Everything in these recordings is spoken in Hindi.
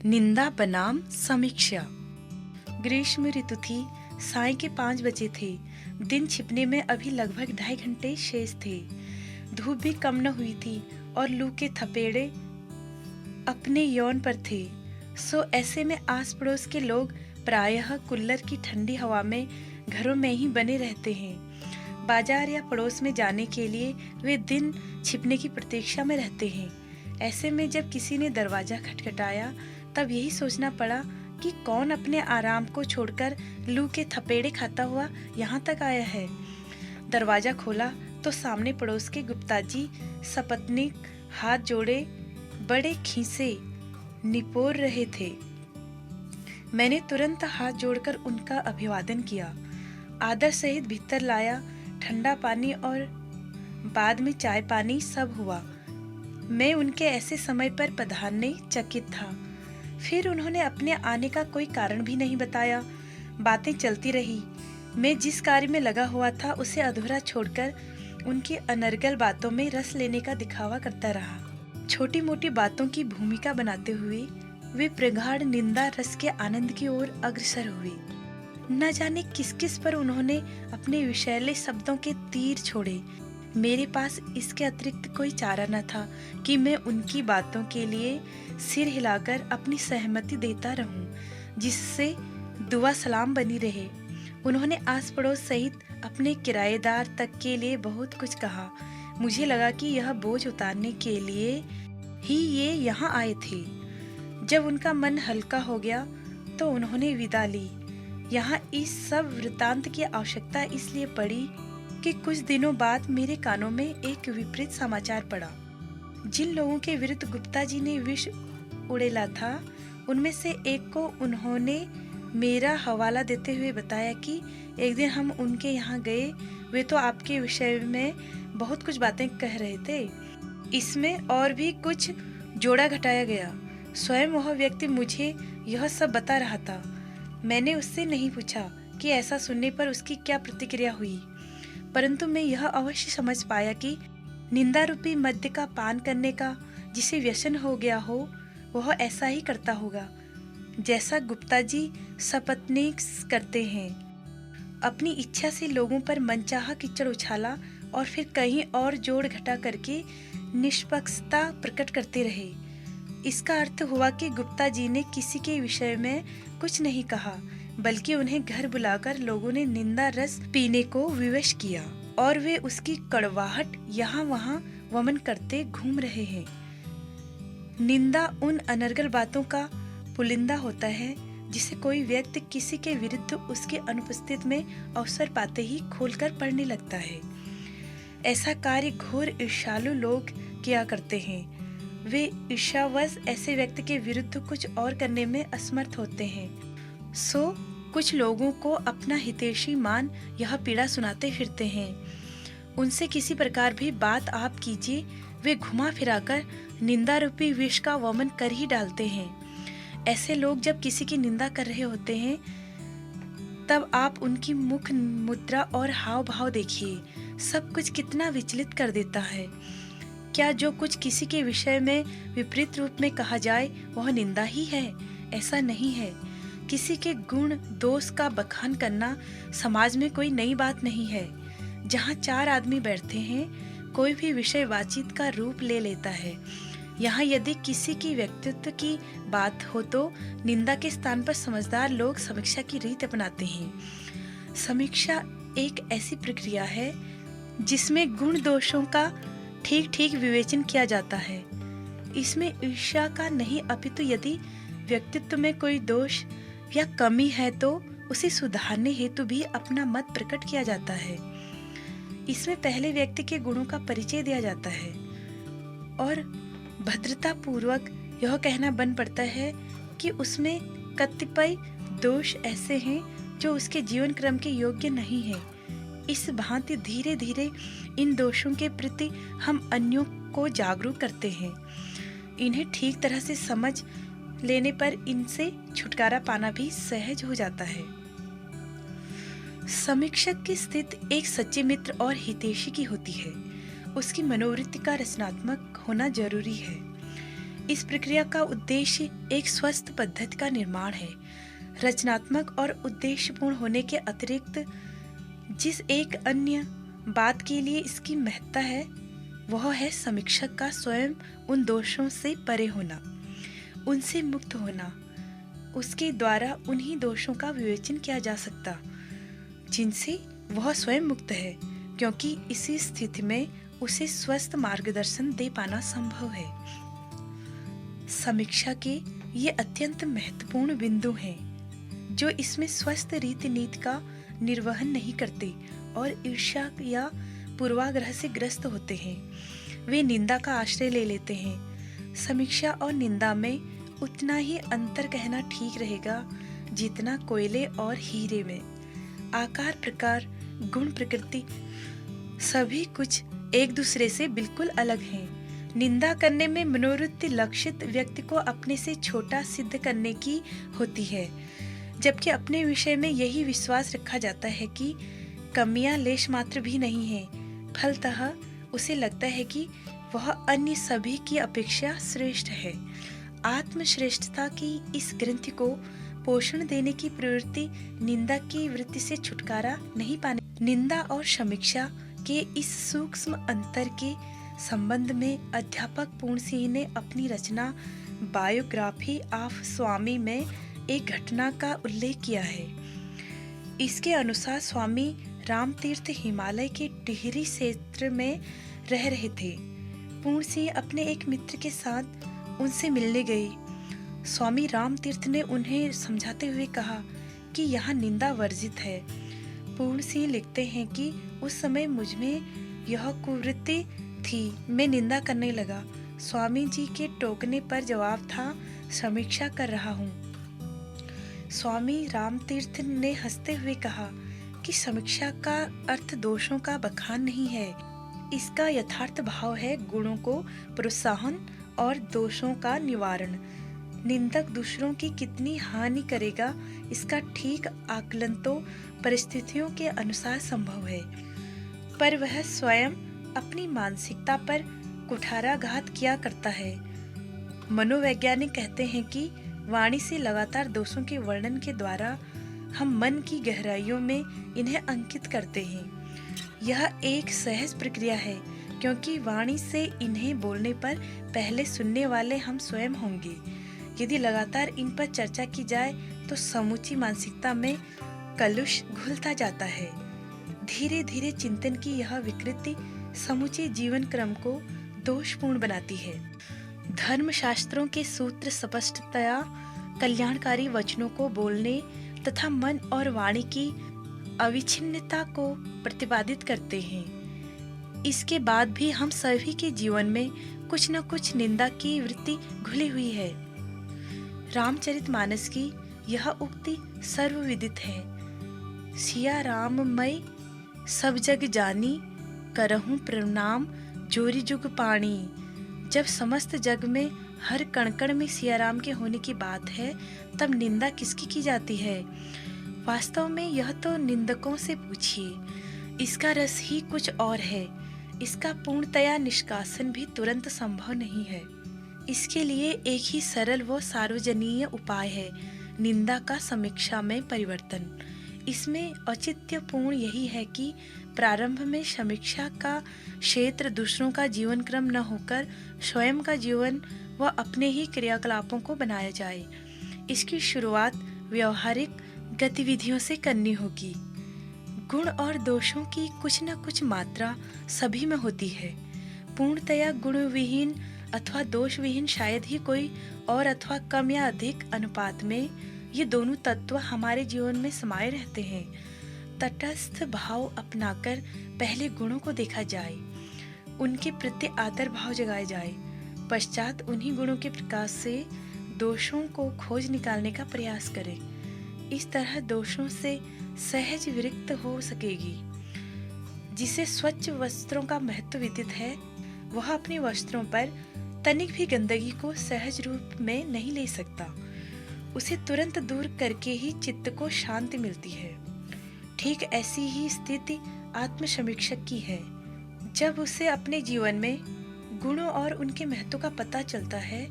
निंदा बनाम समीक्षा। ग्रीष्म ऋतु थी। साय के 5 बजे थे। दिन छिपने में अभी लगभग 2.5 घंटे शेष थे। धूप भी कम न हुई थी और लू के थपेड़े अपने यौन पर थे। सो ऐसे में आस पड़ोस के लोग प्रायः कुल्लर की ठंडी हवा में घरों में ही बने रहते हैं। बाजार या पड़ोस में जाने के लिए वे दिन छिपने की प्रतीक्षा में रहते हैं। ऐसे में जब किसी ने दरवाजा खटखटाया तब यही सोचना पड़ा कि कौन अपने आराम को छोड़कर लू के थपेड़े खाता हुआ यहाँ तक आया है। दरवाजा खोला तो सामने पड़ोस के गुप्ता जी सपत्नीक हाथ जोड़े बड़े खीसे निपोर रहे थे। मैंने तुरंत हाथ जोड़कर उनका अभिवादन किया, आदर सहित भीतर लाया। ठंडा पानी और बाद में चाय पानी सब हुआ। मैं उनके ऐसे समय पर पधारने चकित था। फिर उन्होंने अपने आने का कोई कारण भी नहीं बताया। बातें चलती रही। मैं जिस कार्य में लगा हुआ था उसे अधूरा छोड़कर उनकी अनर्गल बातों में रस लेने का दिखावा करता रहा। छोटी मोटी बातों की भूमिका बनाते हुए वे प्रगाढ़ निंदा रस के आनंद की ओर अग्रसर हुए। न जाने किस किस पर उन्होंने अपने विषैले शब्दों के तीर छोड़े। मेरे पास इसके अतिरिक्त कोई चारा न था कि मैं उनकी बातों के लिए सिर हिलाकर अपनी सहमति देता रहूं, जिससे दुआ सलाम बनी रहे। उन्होंने आस पड़ोस सहित अपने किराएदार तक के लिए बहुत कुछ कहा। मुझे लगा कि यह बोझ उतारने के लिए ही ये यहाँ आए थे। जब उनका मन हल्का हो गया तो उन्होंने विदा ली। यहाँ इस सब वृतांत की आवश्यकता इसलिए पड़ी कि कुछ दिनों बाद मेरे कानों में एक विपरीत समाचार पड़ा। जिन लोगों के विरुद्ध गुप्ता जी ने विष उड़ेला था, उनमें से एक को उन्होंने मेरा हवाला देते हुए बताया कि एक दिन हम उनके यहाँ गए। वे तो आपके विषय में बहुत कुछ बातें कह रहे थे। इसमें और भी कुछ जोड़ा घटाया गया। स्वयं वह व्यक्ति मुझे यह सब बता रहा था। मैंने उससे नहीं पूछा कि ऐसा सुनने पर उसकी क्या प्रतिक्रिया हुई, परंतु मैं यह अवश्य समझ पाया कि निंदा रूपी मद्य का पान करने का जिसे व्यसन हो गया हो, वह ऐसा ही करता होगा जैसा गुप्ता जी सपत्नीक करते हैं। अपनी इच्छा से लोगों पर मनचाहा कीचड़ उछाला और फिर कहीं और जोड़ घटा करके निष्पक्षता प्रकट करते रहे। इसका अर्थ हुआ कि गुप्ता जी ने किसी के विषय में कुछ नहीं कहा, बल्कि उन्हें घर बुलाकर लोगों ने निंदा रस पीने को विवश किया और वे उसकी कड़वाहट यहाँ वहाँ वमन करते घूम रहे हैं। निंदा उन अनर्गल बातों का पुलिंदा होता है जिसे कोई व्यक्ति किसी के विरुद्ध उसके अनुपस्थित में अवसर पाते ही खोलकर पढ़ने लगता है। ऐसा कार्य घोर ईर्ष्यालु लोग किया करते हैं। वे ईर्ष्यावश ऐसे व्यक्ति के विरुद्ध कुछ और करने में असमर्थ होते हैं। सो कुछ लोगों को अपना हितैषी मान यह पीड़ा सुनाते फिरते हैं। उनसे किसी प्रकार भी बात आप कीजिए, वे घुमा फिराकर निंदा रूपी विष का वमन कर ही डालते हैं। ऐसे लोग जब किसी की निंदा कर रहे होते हैं तब आप उनकी मुख मुद्रा और हाव भाव देखिए, सब कुछ कितना विचलित कर देता है। क्या जो कुछ किसी के विषय में विपरीत रूप में कहा जाए वह निंदा ही है? ऐसा नहीं है। किसी के गुण दोष का बखान करना समाज में कोई नई बात नहीं है। जहाँ 4 आदमी बैठते हैं, कोई भी विषय बातचीत का रूप ले लेता है। यहाँ यदि किसी की व्यक्तित्व की बात हो तो निंदा के स्थान पर समझदार लोग समीक्षा की रीत अपनाते हैं। समीक्षा एक ऐसी प्रक्रिया है जिसमें गुण दोषों का ठीक ठीक विवेचन किया जाता है। इसमें ईर्ष्या का नहीं, अपितु यदि व्यक्तित्व में कोई दोष या कमी है तो उसे सुधारने हेतु भी अपना मत प्रकट किया जाता है। इसमें पहले व्यक्ति के गुणों का परिचय दिया जाता है और भद्रता पूर्वक यह कहना बन पड़ता है कि उसमें कतिपय दोष ऐसे हैं जो उसके जीवन क्रम के योग्य नहीं है। इस भांति धीरे धीरे इन दोषों के प्रति हम अन्यों को जागरूक करते हैं। इन्हें ठीक तरह से समझ लेने पर इनसे छुटकारा पाना भी सहज हो जाता है। समीक्षक की स्थिति एक सच्चे मित्र और हितैषी की होती है। उसकी मनोवृत्ति का रचनात्मक होना जरूरी है। इस प्रक्रिया का उद्देश्य एक स्वस्थ पद्धति का निर्माण है। रचनात्मक और उद्देश्यपूर्ण होने के अतिरिक्त जिस एक अन्य बात के लिए इसकी महत्ता है, वह है समीक्षक का स्वयं उन दोषों से परे होना, उनसे मुक्त होना। उसके द्वारा उन्हीं दोषों का विवेचन किया जा सकता जिनसे वह स्वयं मुक्त है, क्योंकि इसी स्थिति में उसे स्वस्थ मार्गदर्शन दे पाना संभव है। समीक्षा के ये अत्यंत महत्वपूर्ण बिंदु हैं, जो इसमें स्वस्थ रीति नीति का निर्वहन नहीं करते और ईर्ष्या या पूर्वाग्रह से ग्रस्त होते हैं। वे निंदा का आश्रय ले लेते हैं। समीक्षा और निंदा में उतना ही अंतर कहना ठीक रहेगा जितना कोयले और हीरे में। आकार, प्रकार, गुण, प्रकृति सभी कुछ एक दूसरे से बिल्कुल अलग हैं। निंदा करने में मनोवृत्ति लक्षित व्यक्ति को अपने से छोटा सिद्ध करने की होती है, जबकि अपने विषय में यही विश्वास रखा जाता है कि कमियां लेश मात्र भी नहीं हैं। फलतः उसे लगता है कि वह अन्य सभी की अपेक्षा श्रेष्ठ है। आत्मश्रेष्ठता की इस ग्रंथि को पोषण देने की प्रवृत्ति निंदा की वृत्ति से छुटकारा नहीं पाने। निंदा और समीक्षा के इस सूक्ष्म अंतर के संबंध में अध्यापक पूर्ण सिंह ने अपनी रचना बायोग्राफी ऑफ स्वामी में एक घटना का उल्लेख किया है। इसके अनुसार स्वामी रामतीर्थ हिमालय के टिहरी क्षेत्र में रह रहे थे। पूर्ण सिंह अपने एक मित्र के साथ उनसे मिलने गए। स्वामी रामतीर्थ ने उन्हें समझाते हुए कहा कि यहाँ निंदा वर्जित है। पूर्ण सिंह लिखते हैं कि उस समय मुझ में यह कुवृत्ति थी, मैं निंदा करने लगा। स्वामी जी के टोकने पर जवाब था, समीक्षा कर रहा हूँ। स्वामी रामतीर्थ ने हंसते हुए कहा कि समीक्षा का अर्थ दोषों का बखान नहीं है, इसका यथार्थ भाव है गुणों को प्रोत्साहन और दोषों का निवारण। निंदक दूसरों की कितनी हानि करेगा, इसका ठीक आकलन तो परिस्थितियों के अनुसार संभव है, पर वह स्वयं अपनी मानसिकता पर कुठाराघात किया करता है। मनोवैज्ञानिक कहते हैं कि वाणी से लगातार दोषों के वर्णन के द्वारा हम मन की गहराइयों में इन्हें अंकित करते हैं। यह एक सहज प्रक्रिया है, क्योंकि वाणी से इन्हें बोलने पर पहले सुनने वाले हम स्वयं होंगे। यदि लगातार इन पर चर्चा की जाए तो समूची मानसिकता में कलुष घुलता जाता है। धीरे धीरे चिंतन की यह विकृति समूचे जीवन क्रम को दोषपूर्ण बनाती है। धर्मशास्त्रों के सूत्र स्पष्टतया कल्याणकारी वचनों को बोलने तथा मन और वाणी की अविच्छिन्नता को प्रतिपादित करते हैं। इसके बाद भी हम सभी के जीवन में कुछ न कुछ निंदा की वृत्ति घुली हुई है। रामचरितमानस की यह उक्ति सर्वविदित है, सिया राम मैं सब जग जानी, करहूं प्रणाम जोरी जुग पाणी। जब समस्त जग में हर कण में सियाराम के होने की बात है, तब निंदा किसकी की जाती है? वास्तव में यह तो निंदकों से पूछिए। इसका रस ही कुछ और है। इसका पूर्णतया निष्कासन भी तुरंत संभव नहीं है। इसके लिए एक ही सरल व सार्वजनीय उपाय है, निंदा का समीक्षा में परिवर्तन। इसमें औचित्यपूर्ण यही है कि प्रारंभ में समीक्षा का क्षेत्र दूसरों का जीवन क्रम न होकर स्वयं का जीवन व अपने ही क्रियाकलापों को बनाया जाए। इसकी शुरुआत व्यवहारिक गतिविधियों से करनी होगी। गुण और दोषों की कुछ न कुछ मात्रा सभी में होती है। पूर्णतया गुणविहीन अथवा दोषविहीन शायद ही कोई और, अथवा कम या अधिक अनुपात में ये दोनों तत्व हमारे जीवन में समाये रहते हैं। तटस्थ भाव अपनाकर पहले गुणों को देखा जाए, उनके प्रति आदर भाव जगाया जाए, पश्चात उन्हीं गुणों के प्रकाश से दोषों को खोज निकालने का प्रयास करें। इस तरह दोषों से सहज विरक्त हो सकेगी। जिसे स्वच्छ वस्त्रों का महत्व विदित है, वह अपने वस्त्रों पर तनिक भी गंदगी को सहज रूप में नहीं ले सकता। उसे तुरंत दूर करके ही चित्त को शांति मिलती है। ठीक ऐसी ही स्थिति आत्मसमीक्षक की है। जब उसे अपने जीवन में गुणों और उनके महत्व का पता चलता है,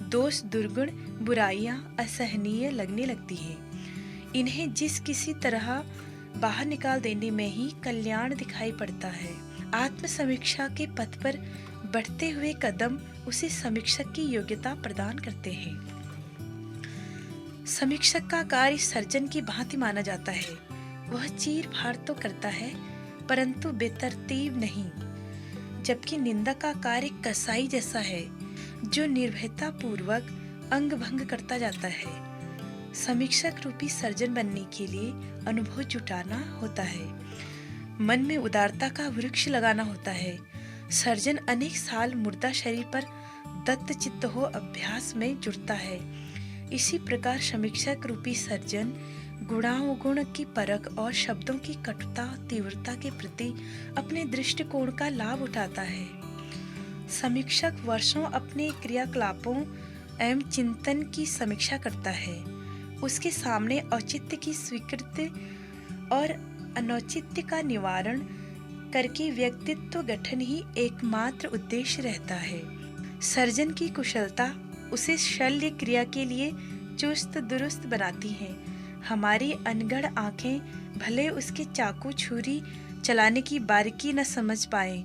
दोष, दुर्गुण, बुराइयां असहनीय लगने लगती हैं। इन्हें जिस किसी तरह बाहर निकाल देने में ही कल्याण दिखाई पड़ता है। आत्म समीक्षा के पथ पर बढ़ते हुए कदम उसे समीक्षक की योग्यता प्रदान करते हैं। समीक्षक का कार्य सर्जन की भांति माना जाता है। वह चीर फाड़ तो करता है परंतु बेतरतीब नहीं, जबकि निंदक का कार्य कसाई जैसा है जो निर्भयता पूर्वक अंग भंग करता जाता है। समीक्षक रूपी सर्जन बनने के लिए अनुभव जुटाना होता है, मन में उदारता का वृक्ष लगाना होता है। सर्जन अनेक साल मुर्दा शरीर पर दत्तचित्त हो अभ्यास में जुड़ता है। इसी प्रकार समीक्षक रूपी सर्जन गुणावगुण की परख और शब्दों की कटुता तीव्रता के प्रति अपने दृष्टिकोण का लाभ उठाता है। समीक्षक वर्षों अपने क्रियाकलापों एवं चिंतन की समीक्षा करता है। उसके सामने औचित्य की स्वीकृति और अनौचित्य का निवारण करके व्यक्तित्व गठन ही एकमात्र उद्देश्य रहता है। सर्जन की कुशलता उसे शल्य क्रिया के लिए चुस्त दुरुस्त बनाती हैं। हमारी अनगढ़ आंखें भले उसके चाकू छुरी चलाने की बारीकी न समझ पाएं,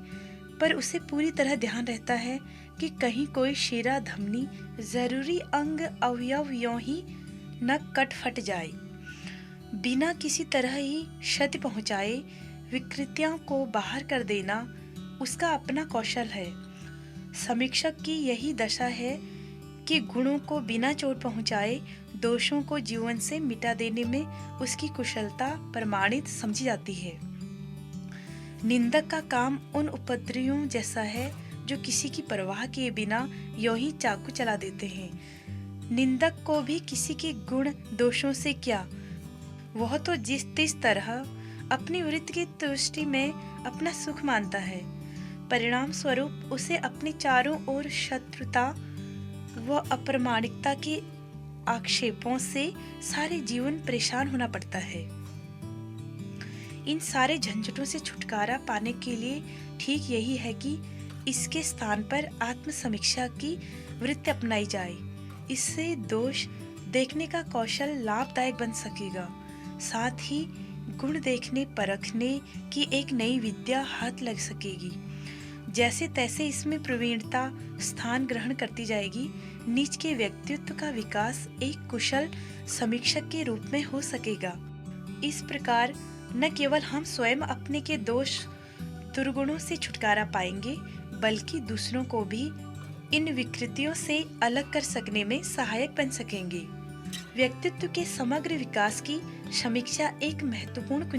पर उसे पूरी तरह ध्यान रहता है कि कहीं कोई शिरा धमनी जरूरी अंग अवयव यों ही न कट फट जाए। बिना किसी तरह ही क्षति पहुंचाए विकृतियों को बाहर कर देना उसका अपना कौशल है। समीक्षक की यही दशा है कि गुणों को बिना चोट पहुंचाए दोषों को जीवन से मिटा देने में उसकी कुशलता प्रमाणित समझी जाती है। निंदक का काम उन उपद्रवियों जैसा है जो किसी की परवाह किए बिना यों ही चाकू चला देते हैं। निंदक को भी किसी के गुण दोषों से क्या, वह तो जिस तिस तरह अपनी वृत्ति की तुष्टि में अपना सुख मानता है। परिणाम स्वरूप उसे अपने चारों ओर शत्रुता व अप्रामाणिकता के आक्षेपों से सारे जीवन परेशान होना पड़ता है। इन सारे झंझटों से छुटकारा पाने के लिए ठीक यही है कि इसके स्थान पर आत्म समीक्षा की वृत्ति अपनाई जाए। इससे दोष देखने का कौशल लाभदायक बन सकेगा, साथ ही गुण देखने परखने की एक नई विद्या हाथ लग सकेगी। जैसे तैसे इसमें प्रवीणता स्थान ग्रहण करती जाएगी। नीच के व्यक्तित्व का विकास एक कुशल समीक्षक के रूप में हो सकेगा। इस प्रकार न केवल हम स्वयं अपने के दोष दुर्गुणों से छुटकारा पाएंगे, बल्कि दूसरों को भी इन विकृतियों से अलग कर सकने में सहायक बन सकेंगे। व्यक्तित्व के समग्र विकास की समीक्षा एक महत्वपूर्ण